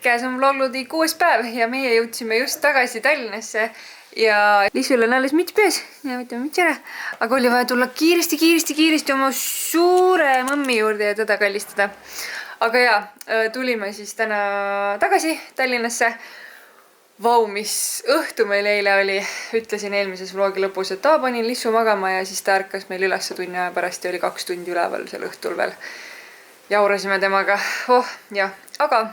Käes on vlogludi 6. päev ja meie jõudsime just tagasi Tallinnasse ja Liisul on alles müts peas ja võtame müts ära, aga oli vaja tulla kiiresti oma suure mõmmi juurde ja teda kallistada. Aga jaa, tulime siis täna tagasi Tallinnasse. Vau, mis õhtu meil eile oli, ütlesin eelmises vlogi lõpus, et panin Liisu magama ja siis ta ärkas meil ülesse tunni aja pärast ja oli 2 tundi üleval seal õhtul veel. Jaurasime temaga, aga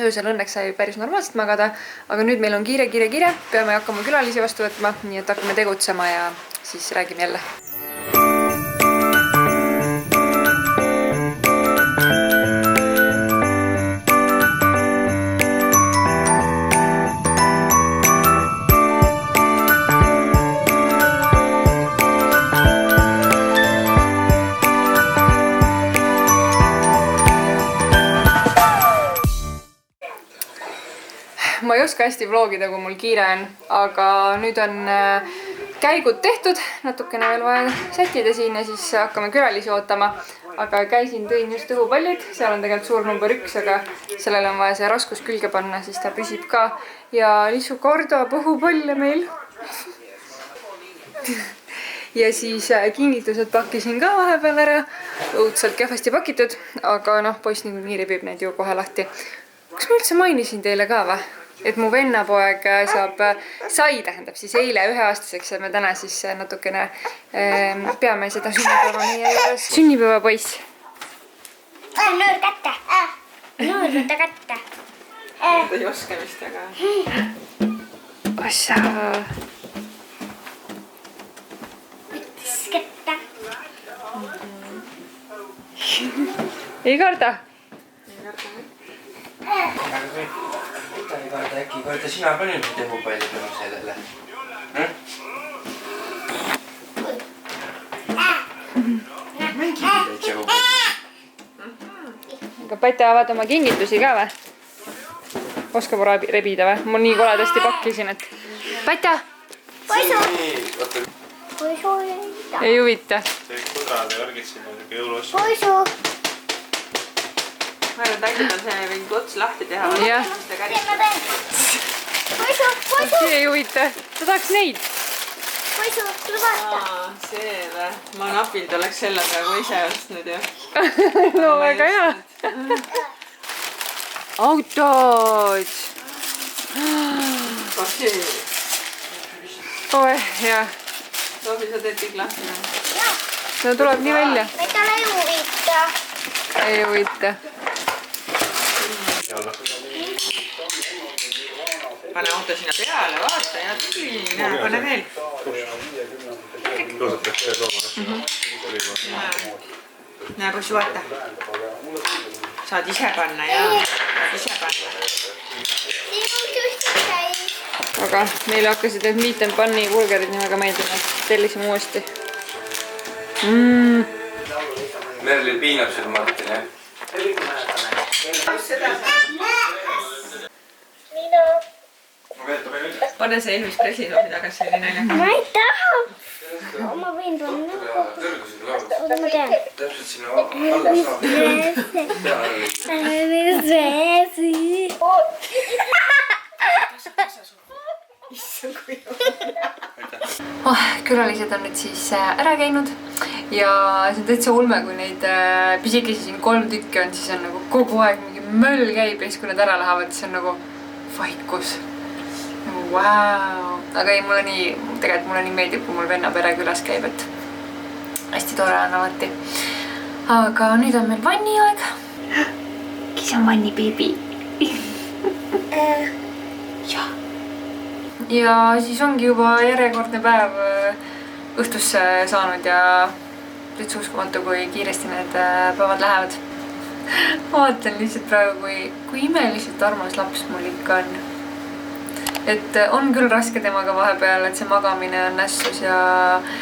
öösel õnneks sai päris normaalselt magada, aga nüüd meil on kiire, peame hakkama külalisi vastu võtma, nii et hakkame tegutsema ja siis räägime jälle. Ma ei oska hästi vlogida, kui mul kiire on, aga nüüd on käigud tehtud, natukene veel vaja sättida siin ja siis hakkame külalisi ootama. Aga tõin just õhupallid, seal on tegelikult suur number 1, aga sellele on vaja see raskus külge panna, siis ta püsib ka. Ja Liisu kordab õhupalle meil. Ja siis kingitused pakkisin ka vahepeal ära, õudselt kehvasti pakitud, aga poiss nii rebib neid ju kohe lahti. Kas ma üldse mainisin teile ka või? Et mu vennapoeg sai siis eile 1-aastaseks ja me täna siis natukene peame seda sünnipäeva meie juures. Sünnipäeva poiss. Noor kätte. Noor võtta kätte. Ta ei oska vist, aga... Ossa. Võttis kätte. Ei karda? Äkki korda sina ka nüüd õhupalli tänu sellele? Mängi täitsa õhupalli. Aga Päti avad oma kingitusi ka või? Oskab rebida või? Ma nii koledasti pakkisin, et... Päti! Poisu! Poisu! Ei huvita. See kudrad ja värgid siin on jõuluossa. Poisu! Ma arvan, et äkki on see mingi ots lahti teha. Jah. Poisu! Poisu! See ei huvita. Ta tahaks neid. Poisu! Tule vaata! See või? Ma napilt oleks selle praegu ise ostnud ju. No väga hea. Autod! Oe, hea. Toobi, sa teed kõik lahti. No tuleb nii välja. Meil talle ei huvita. Ei huvita. Pane auto sinna peale, vaata ja tuli. Näe, pane veel. Näe, poiss, vaata. Saad ise panna ja ise panna. Aga meile hakkasid need meat and bunny burgerid nii väga meeldima. Tellisime uuesti. Merlil piinab seda Martin, jah? Pane see Elvis Presley toobi tagasi, see oli naljakas. Ma ei taha. Ma võin panna. Ma tean. Täpselt sinna alla Külalised on nüüd siis ära käinud ja see on täitsa ulme, kui neid pisikesi siin 3 tükki on, siis on nagu kogu aeg mingi möll käib ja siis kui nad ära lähevad, siis on nagu vaikus. Wow. Aga ei, tegelikult mulle nii meeldib, kui mul venna pere külas käib, et hästi tore on alati. Aga nüüd on meil vanniaeg. Kes on vanni beebi? Ja siis ongi juba järjekordne päev õhtusse saanud ja täitsa uskumatu, kui kiiresti need päevad lähevad. Vaatan lihtsalt praegu, kui imeliselt armas laps mul ikka on. Et on küll raske temaga vahepeal, et see magamine on nässus ja...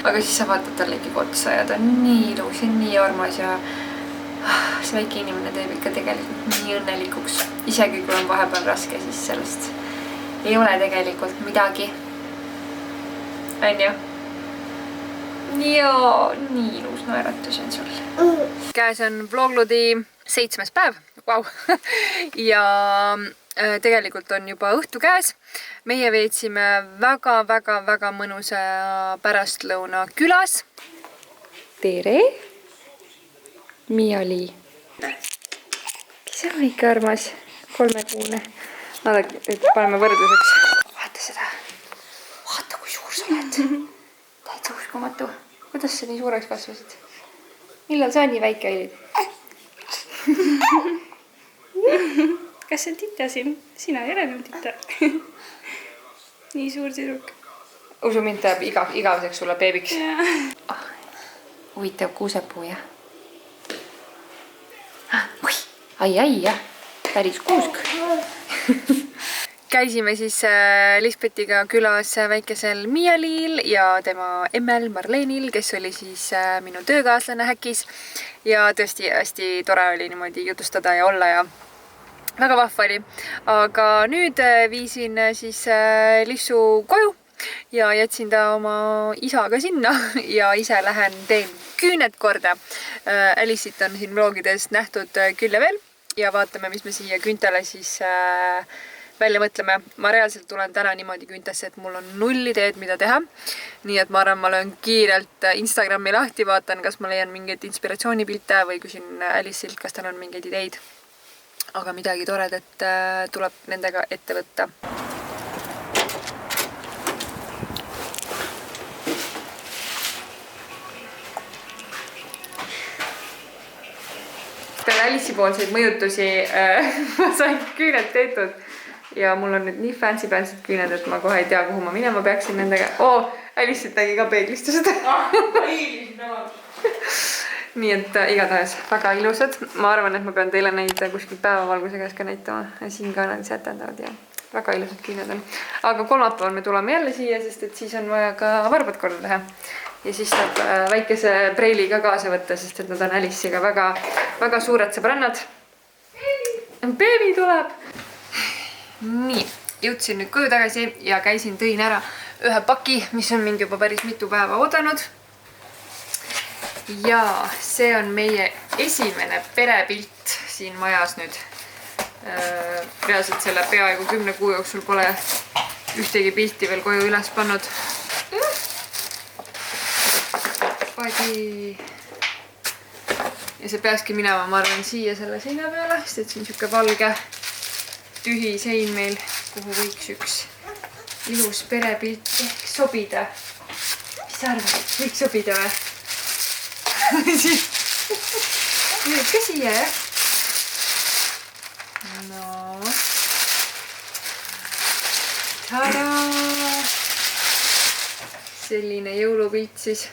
Aga siis sa vaatad talle ikkagi otsa ja ta on nii ilus ja nii armas ja see väike inimene teeb ikka tegelikult nii õnnelikuks. Isegi kui on vahepeal raske, siis sellest ei ole tegelikult midagi. On ju? Joo, nii ilus naeratus on sul. Käes on Vloglodi 7. päev. Vau. Ja tegelikult on juba õhtu käes. Meie veetsime väga mõnusa pärastlõuna külas. Tere! Miia-Li. See on ikka armas 3-kuune. Nüüd paneme võrdluseks. Vaata seda. Vaata, kui suur sa oled. Täitsa uskumatu. Kuidas sa nii suureks kasvasid? Millal sa nii väike olid? Kas see on tita siin? Sina ei ole enam tita. Nii suur tüdruk. Usu mind tahab igaveseks sulle beebiks. Huvitav kuusepuu, jah? Ai, jah. Päris kuusk. Käisime siis Lisbetiga külas väikesel Miia-Liil ja tema emmel Marleenil, kes oli siis minu töökaaslane Häkis. Ja tõesti hästi tore oli niimoodi jutustada ja olla ja väga vahva oli. Aga nüüd viisin siis Lissu koju ja jätsin ta oma isaga sinna ja ise lähen teen küüned korda. Alice'it on siin vlogides nähtud küll ja veel ja vaatame, mis me siia küüntele siis välja mõtleme. Ma reaalselt tulen täna niimoodi küüntasse, et mul on 0 ideed, mida teha. Nii et ma arvan, ma löön kiirelt Instagrami lahti, vaatan, kas ma leian mingeid inspiratsioonipilte või küsin Alice'ilt, kas tal on mingeid ideid. Aga midagi toredat tuleb nendega ette võtta. Peale Alice'i poolseid mõjutusi ma sain küüned tehtud ja mul on nüüd nii fancy küüned, et ma kohe ei tea, kuhu ma minema peaksin nendega. Alice'it nägi ka peeglist seda. Nii et igatahes väga ilusad. Ma arvan, et ma pean teile neid kuskil päevavalguse käes ka näitama. Siin ka nad sätendavad ja väga ilusad küüned on. Aga kolmapäeval me tuleme jälle siia, sest et siis on vaja ka varbad korda teha. Ja siis saab väikese preili ka kaasa võtta, sest et nad on Alice'iga väga suured sõbrannad. Beebi tuleb! Nii, jõudsin nüüd koju tagasi ja tõin ära ühe paki, mis on mind juba päris mitu päeva oodanud. Ja see on meie esimene perepilt siin majas nüüd. Reaalselt selle peaaegu 10 kuu jooksul pole ühtegi pilti veel koju üles pannud. Ja see peakski minema, ma arvan, siia selle seina peale, sest et siin siuke valge tühi sein meil, kuhu võiks üks ilus perepilt ehk sobida. Mis sa arvad? Võiks sobida või? Nüüd ka siia, jah? No. Tadaa! Selline jõulupilt siis.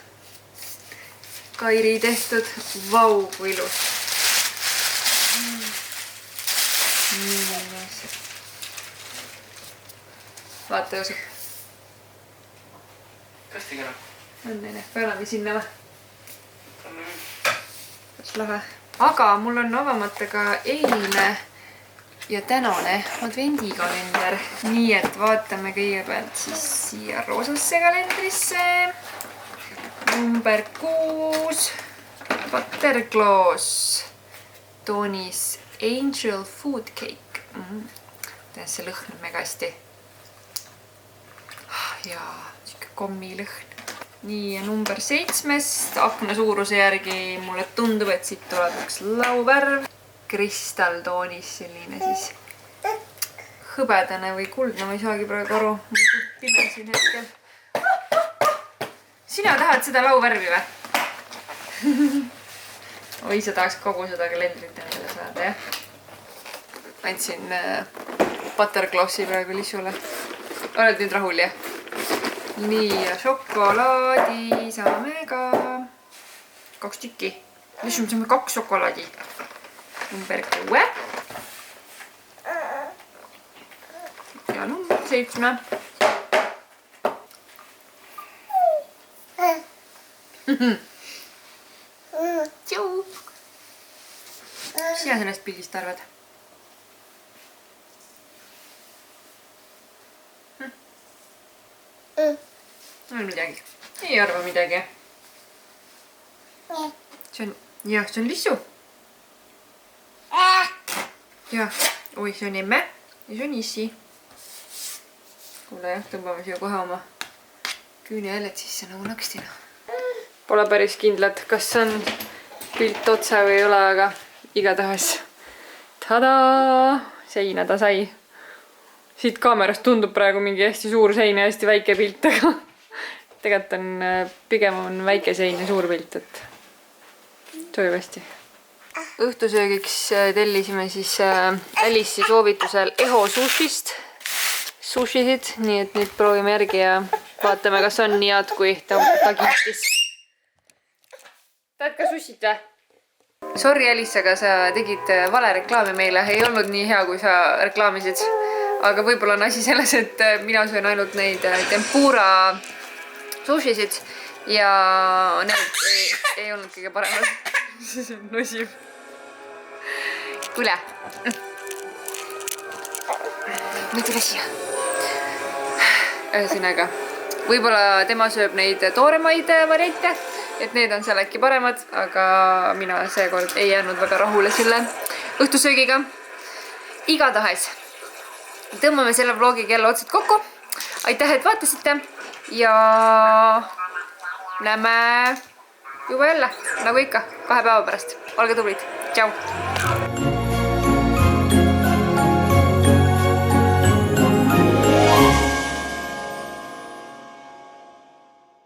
Kairi tehtud. Vau, kui ilus. Nii ilus. Vaata, Joosep. Kas tegema? On neile. Pealegi sinna või? Lahe. Aga mul on avamata ka eilne ja tänane advendikalender. Nii et vaatame kõigepealt siis siia roosasse kalendrisse. Number 6. Buttergloss. Toonis Angel Food Cake. See lõhnab mega hästi. Ja siuke kommi lõhn. Nii ja number 7. Akna suuruse järgi mulle tundub, et siit tuleb üks lauvärv. Kristalltoonis selline siis hõbedane või kuldne, ma ei saagi praegu aru. Mul on suht pime siin hetkel. Sina tahad seda lauvärvi või? Oi, sa tahaks kogu seda kalendrit endale saada, jah? Andsin Butterglossi praegu Lissule. Oled nüüd rahul, jah? Nii ja šokolaadi saame ka 2 tükki. Mis me saame 2 šokolaadi? Number 6. Ja number 7. Tšau! mis sina sellest pildist arvad? Midagi. Ei arva midagi. See on Lissu. Ja, oi, see on emme ja see on issi. Kuule jah, tõmbame siia kohe oma küünejäljed sisse nagu nakstina. Pole päris kindlad, kas on pilt otsa või ei ole, aga igatahes tadaa! Seina ta sai. Siit kaamerast tundub praegu mingi hästi suur sein ja hästi väike pilt, aga tegelikult on pigem on väike sein ja suur pilt, et toimib hästi. Õhtusöögiks tellisime siis Alice'i soovitusel Eho sushist sushisid, nii et nüüd proovime järgi ja vaatame, kas on nii head, kui ta kiitis. Tahad ka sushit või? Sorry Alice, aga sa tegid vale reklaami meile, ei olnud nii hea, kui sa reklaamisid. Aga võib-olla on asi selles, et mina söön ainult neid tempura sushisid ja need ei olnud kõige paremad. See on nosib. Tule. Nüüd tule siia. Ühesõnaga, võib-olla tema sööb neid tooremaid variante, et need on seal äkki paremad, aga mina seekord ei jäänud väga rahule selle õhtusöögiga. Igatahes tõmbame selle vlogiga jälle otsad kokku. Aitäh, et vaatasite ja näeme juba jälle, nagu ikka, 2 päeva pärast. Olge tublid. Tšau!